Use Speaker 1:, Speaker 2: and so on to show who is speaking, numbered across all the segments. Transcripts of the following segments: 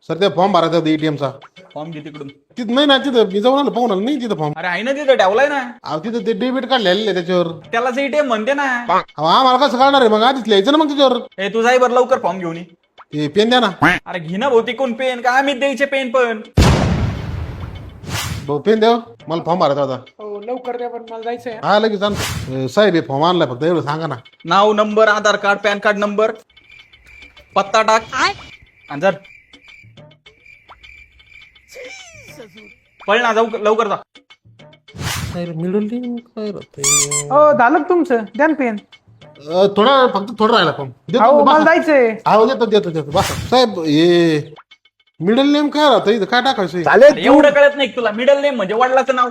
Speaker 1: Sir ते form भरायचा होता एटीएमचा.
Speaker 2: फॉर्म घे तिकडून.
Speaker 1: तिथं नाही ना, तिथं मी जाऊन आलो, पाहून आलो नाही तिथं फॉर्म.
Speaker 2: अरे आहे ना तिथं ठेवलाय ना.
Speaker 1: अहो तिथं ते डेबिट कार्ड लिहिलेलं आहे त्याच्यावर.
Speaker 2: त्यालाच एटीएम म्हणते ना.
Speaker 1: अहो आम्हाला कसं कळणार आहे मग, आधीच लिहायचं ना मग त्याच्यावर.
Speaker 2: ए तू जाई बरं लवकर फॉर्म घेऊन ये.
Speaker 1: ते पेन द्या ना
Speaker 2: अरे घे ना भौतिक कोण पेन का आम्ही द्यायचे पेन पण.
Speaker 1: भाऊ, पेन द्या मला फॉर्म भरायचा होता.
Speaker 3: हो लवकर द्या, पण मला जायचंय.
Speaker 1: हा लगेच आणतो. साहेब हे फॉर्म आणलाय, फक्त एवढं सांगा ना.
Speaker 2: नाव नंबर आधार कार्ड पॅन कार्ड नंबर पत्ता टाक आणि जर पळ ना जाऊ लवकर जा.
Speaker 3: हो झालं का तुमचं? द्या ना पेन.
Speaker 1: थोडा फक्त थोडं राहिला फॉर्म.
Speaker 3: हो मला जायचंय.
Speaker 1: अहो देतो बस साहेब. हे मिडल नेम काय राहतं इथं, काय टाकायचं?
Speaker 2: अरे एवढं कळत नाही का तुला? मिडल नेम म्हणजे वडिलाचं नाव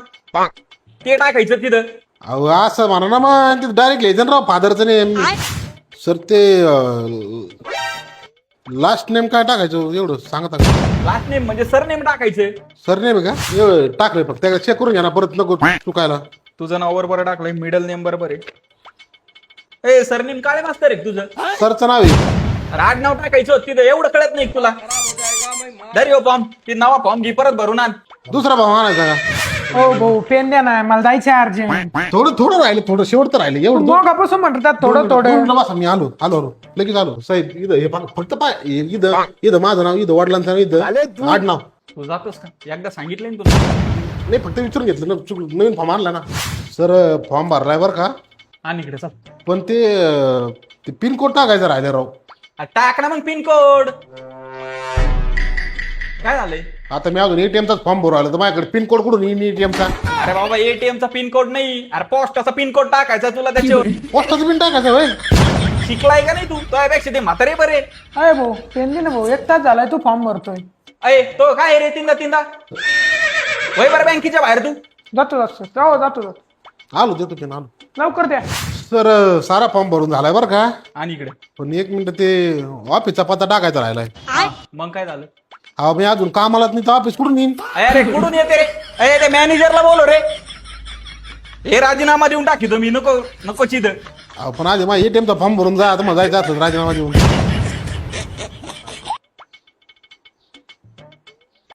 Speaker 2: ते टाकायचं तिथं.
Speaker 1: अहो असं म्हणा ना मग, तिथं डायरेक्ट लिहायचं ना राव फादरचं नेम. सर ते लास्ट नेम काय टाकायचं एवढं सांगता का?
Speaker 2: लास्ट नेम म्हणजे सरनेम टाकायचं.
Speaker 1: सर नेम आहे का? एवढं टाकलंय फक्त, त्याला चेक करून घ्या ना, परत नको चुकायला.
Speaker 2: तुझं नाव बरोबर टाकलंय, मिडल नेम बरोबर आहे. ए सरनेम काळे मास्तर आहे तुझं.
Speaker 1: सरचं नाव आहे.
Speaker 2: राड नाव टाकायचं होतं तिथं, एवढं कळत नाही का तुला? दर हो फॉर्म ती नावा फॉर्म घे परत भरून आण.
Speaker 1: दुसरा भाऊ आणायचा का?
Speaker 3: हो भाऊ पेन द्या ना, मला जायचंय अर्जंट.
Speaker 1: थोडं राहिलं, थोडं शेवट तर राहिलं एवढं.
Speaker 3: मगापासून म्हणतात थोडं थोडं.
Speaker 1: बसा मी आलो लगेच आलो. साहेब इथं हे फक्त पाय इथं माझं नाव, इथं वडिलांचं नाव, इथं आडनाव.
Speaker 2: तू जातोस का? एकदा सांगितलंय ना तुला.
Speaker 1: नाही फक्त विचारून घेतलं ना, नवीन फॉर्म आणला ना. सर फॉर्म भरलाय बरं का,
Speaker 2: आणि इकडे चल.
Speaker 1: पण ते पिन कोड टाकायचं राहिलं राव.
Speaker 2: टाक ना मग पिन कोड. काय झालंय?
Speaker 1: आता मी अजून एटीएमचाच फॉर्म भरू आलो, तर माझ्याकडे पिन कोड कुठून येईन एटीएमचा?
Speaker 2: अरे बाबा एटीएमचा पिन कोड नाही, अरे पोस्टाचा पिन कोड टाकायचा तुला त्याच्यावर.
Speaker 1: पोस्टाचं पिन टाकायचं होय?
Speaker 2: शिकलाय का नाही तू? त्यापेक्षा ते म्हातारे बरे.
Speaker 3: अरे भाऊ पेन दे ना भाऊ, 1 तास झालाय तू फॉर्म भरतोय.
Speaker 2: अय तो काय रे तीनदा वय बरं बँकेच्या बाहेर तू.
Speaker 3: जातो.
Speaker 1: आलो देतो पिन आलो.
Speaker 3: लवकर द्या.
Speaker 1: सर सारा फॉर्म भरून झालाय बरं का,
Speaker 2: आणि इकडे
Speaker 1: पण 1 मिनिट ते ऑफिसचा पत्ता टाकायचा राहिलाय.
Speaker 2: मग काय झालं?
Speaker 1: अहो मी अजून कामालाच नाही, तर ऑफिस कुठून येईन?
Speaker 2: अरे कुठून येते रे? अरे ते मॅनेजरला बोलो रे. हे राजीनामा देऊन टाकी तुम्ही, नको चिद.
Speaker 1: अहो पण आधी माझ्या एटीएमचा फॉर्म भरून जा, आता मग जायचं असं राजीनामा देऊन.